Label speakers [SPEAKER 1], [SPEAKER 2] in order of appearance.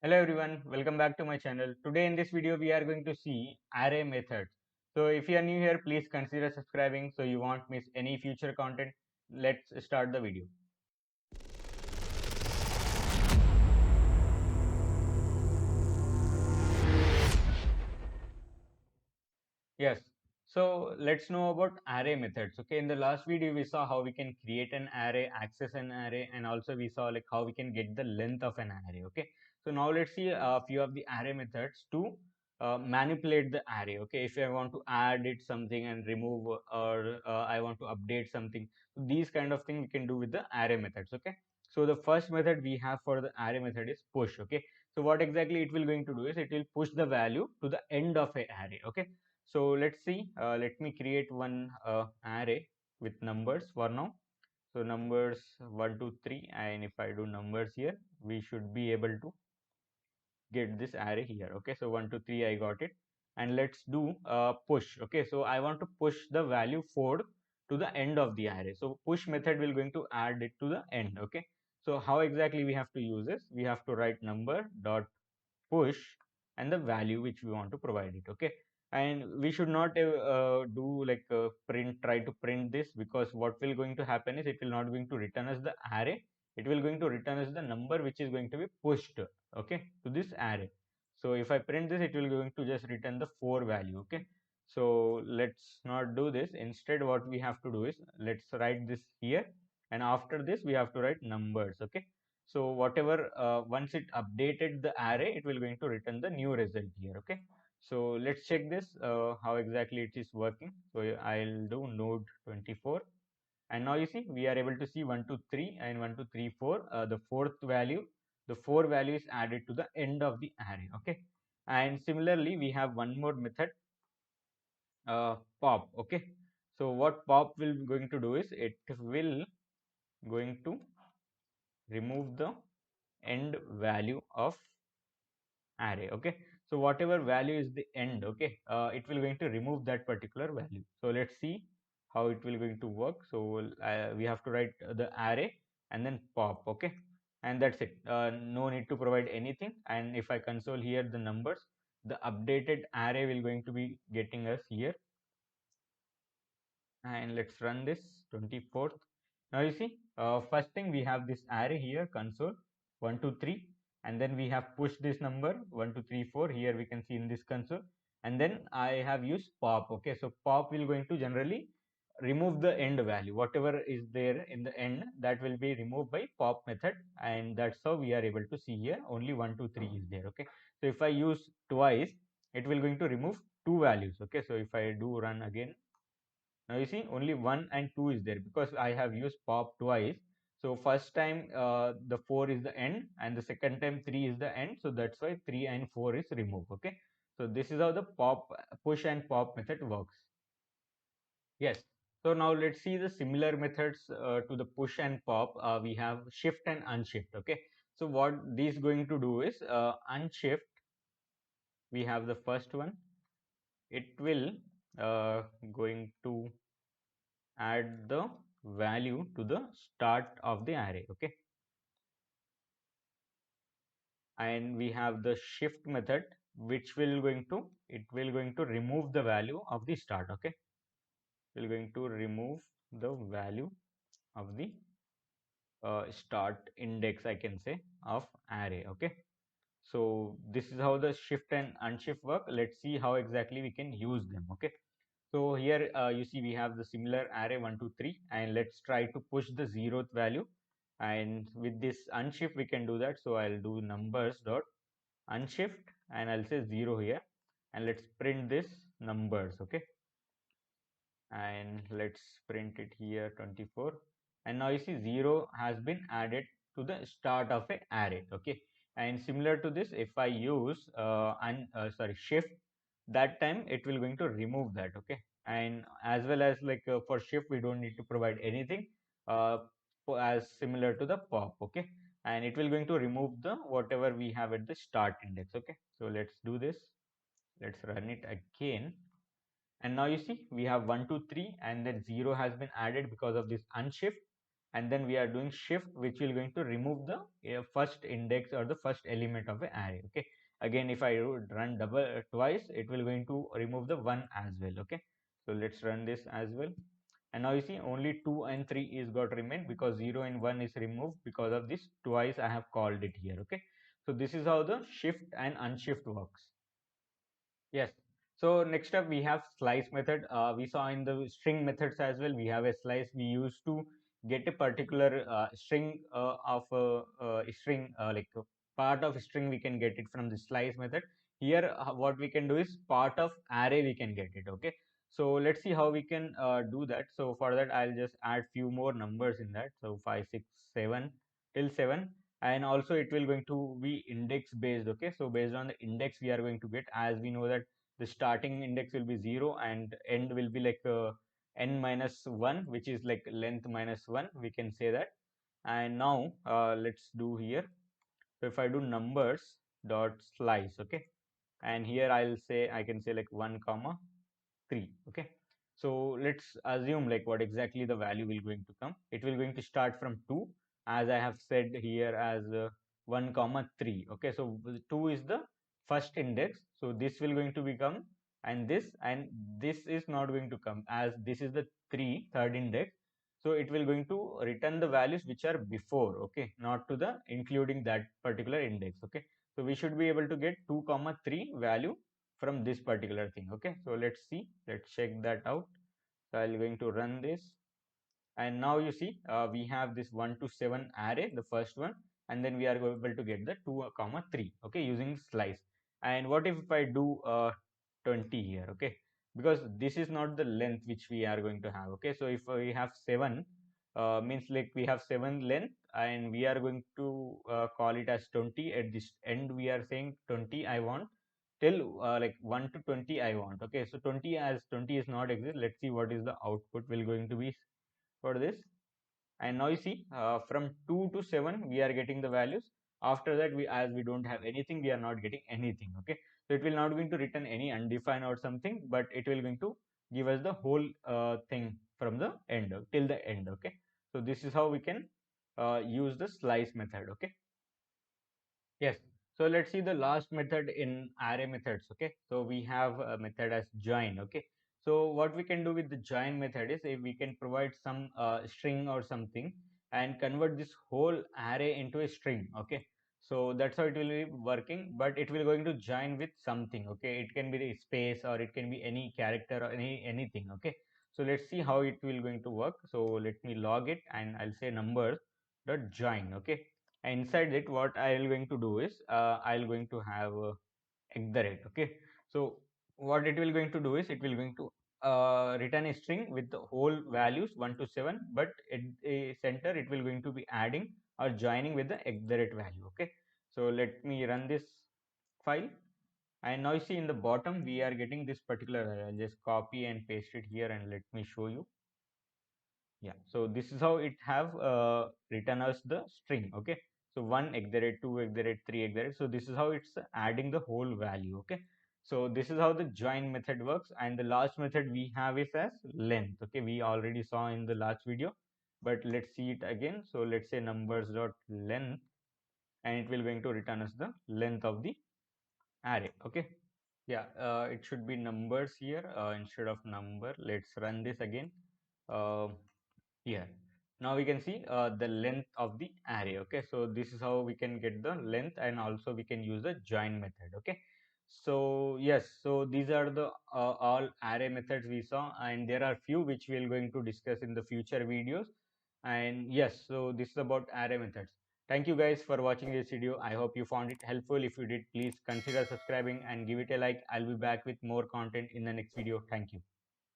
[SPEAKER 1] Hello everyone, welcome back to my channel. Today in this video we are going to see array methods. So if you are new here, please consider subscribing so you won't miss any future content. Let's start the video. Yes, so let's know about array methods. Okay, in the last video we saw how we can create an array, access an array, and also we saw like how we can get the length of an array. Okay, so now let's see a few of the array methods to manipulate the array. Okay, if I want to add it something and remove, or I want to update something, so these kind of things we can do with the array methods. Okay, so the first method we have for the array method is push. Okay, so what exactly it will going to do is it will push the value to the end of a array. Okay, so let's see, let me create one array with numbers for now. So numbers 1, 2, 3, and if I do numbers here, we should be able to get this array here. Okay, so 1, 2, 3, I got it. And let's do push. Okay, so I want to push the value 4 to the end of the array. So push method will going to add it to the end. Okay, so how exactly we have to use this? We have to write number dot push and the value which we want to provide it. Okay, and we should not do like try to print this, because what will going to happen is it will not going to return us the array, it will going to return us the number which is going to be pushed, okay, to this array. So if I print this, it will going to just return the 4 value. Okay, so let's not do this. Instead what we have to do is let's write this here, and after this we have to write numbers. Okay, so whatever once it updated the array, it will going to return the new result here. Okay, so let's check this how exactly it is working. So I'll do node 24, and now you see we are able to see 1, 2, 3 and 1, 2, 3, 4. The fourth value, the 4 value is added to the end of the array. Okay, and similarly we have one more method, pop. Okay, so what pop will going to do is it will going to remove the end value of array. Okay, so whatever value is the end, okay, it will going to remove that particular value. So let's see how it will going to work. So we have to write the array and then pop. Okay, and that's it. No need to provide anything, and if I console here the numbers, the updated array will going to be getting us here. And let's run this 24th. Now you see, first thing we have this array here, console 1, 2, 3, and then we have pushed this number 1, 2, 3, 4. Here we can see in this console, and then I have used pop. Okay, so pop will going to generally remove the end value, whatever is there in the end, that will be removed by pop method, and that's how we are able to see here only 1, 2, 3 is there. Okay, so if I use twice, it will going to remove two values. Okay, so if I do run again, now you see only 1 and 2 is there because I have used pop twice. So first time the 4 is the end, and the second time 3 is the end. So that's why 3 and 4 is removed. Okay. So this is how the pop, push and pop method works. Yes. So now let's see the similar methods to the push and pop. We have shift and unshift. Okay. So what these going to do is unshift. We have the first one. It will going to add the value to the start of the array. Okay, and we have the shift method, which will going to, it will going to remove the value of the start. Okay, we're going to remove the value of the start index, I can say, of array. Okay, so this is how the shift and unshift work. Let's see how exactly we can use them. Okay, so here you see we have the similar array 1, 2, 3, and let's try to push the 0th value. And with this unshift we can do that. So I'll do numbers dot unshift, and I'll say 0 here, and let's print this numbers. Okay, and let's print it here 24, and now you see 0 has been added to the start of a array. Okay, and similar to this, if I use shift, that time it will going to remove that. Okay, and as well as like for shift we don't need to provide anything, uh, as similar to the pop. Okay, and it will going to remove the whatever we have at the start index. Okay, so let's do this. Let's run it again, and now you see we have 1, 2, 3, and then 0 has been added because of this unshift, and then we are doing shift, which will going to remove the first index or the first element of an array. Okay, again if I run double twice, it will going to remove the one as well. Okay, so let's run this as well, and now you see only 2 and 3 is got remain because 0 and 1 is removed because of this twice I have called it here. Okay, so this is how the shift and unshift works. Yes. So next up we have slice method. We saw in the string methods as well. We have a slice. We used to get a particular string of a string like a part of string. We can get it from the slice method. Here, what we can do is part of array we can get it. Okay. So let's see how we can do that. So for that, I'll just add few more numbers in that. So 5, 6, 7 till 7, and also it will going to be index based. Okay, so based on the index we are going to get, as we know that the starting index will be 0 and end will be like n minus 1, which is like length minus 1, we can say that. And now let's do here. So if I do numbers dot slice, okay, and here I can say like 1 comma 3. Okay, so let's assume like what exactly the value will going to come. It will going to start from 2, as I have said here, as 1 comma 3. Okay, so 2 is the first index, so this will going to become, and this is not going to come, as this is the third index. So it will going to return the values which are before. Okay, not to the including that particular index. Okay, so we should be able to get 2 comma 3 value from this particular thing. Okay, so let's see, let's check that out. So I'm going to run this, and now you see we have this 1 to 7 array, the first one, and then we are able to get the 2 comma 3. Okay, using slice. And what if I do 20 here? Okay, because this is not the length which we are going to have. Okay, so if we have 7, means like we have 7 length, and we are going to call it as 20. At this end we are saying 20 I want, till like 1 to 20 I want. Okay, so 20, as 20 is not exist, let's see what is the output will going to be for this. And now you see from 2 to 7 we are getting the values. After that, we, as we don't have anything, we are not getting anything. Okay, so it will not going to return any undefined or something, but it will going to give us the whole thing from the end till the end. Okay, so this is how we can use the slice method. Okay. Yes. So let's see the last method in array methods. Okay. So we have a method as join. Okay. So what we can do with the join method is, if we can provide some string or something and convert this whole array into a string. Okay. So that's how it will be working, but it will going to join with something. Okay. It can be the space, or it can be any character, or anything. Okay. So let's see how it will going to work. So let me log it, and I'll say numbers dot join. Okay, and inside it what I'll going to do is I'll going to have okay, so what it will going to do is, it will going to return a string with the whole values 1 to 7, but at a center it will going to be adding or joining with the value. Okay, so let me run this file, and now you see in the bottom we are getting this particular I'll just copy and paste it here, and let me show you. Yeah, so this is how it have written as the string. Okay, so 1 @, 2 @, 3 @. So this is how it's adding the whole value. Okay, so this is how the join method works, and the last method we have is as length. Okay, we already saw in the last video, but let's see it again. So let's say numbers dot length, and it will going to return us the length of the array. Okay, yeah, it should be numbers here instead of number. Let's run this again. Uh, here, now we can see the length of the array. Okay, so this is how we can get the length, and also we can use the join method. Okay, so yes, so these are the all array methods we saw, and there are few which we are going to discuss in the future videos. And yes, so this is about array methods. Thank you guys for watching this video. I hope you found it helpful. If you did, please consider subscribing and give it a like. I'll be back with more content in the next video. Thank you.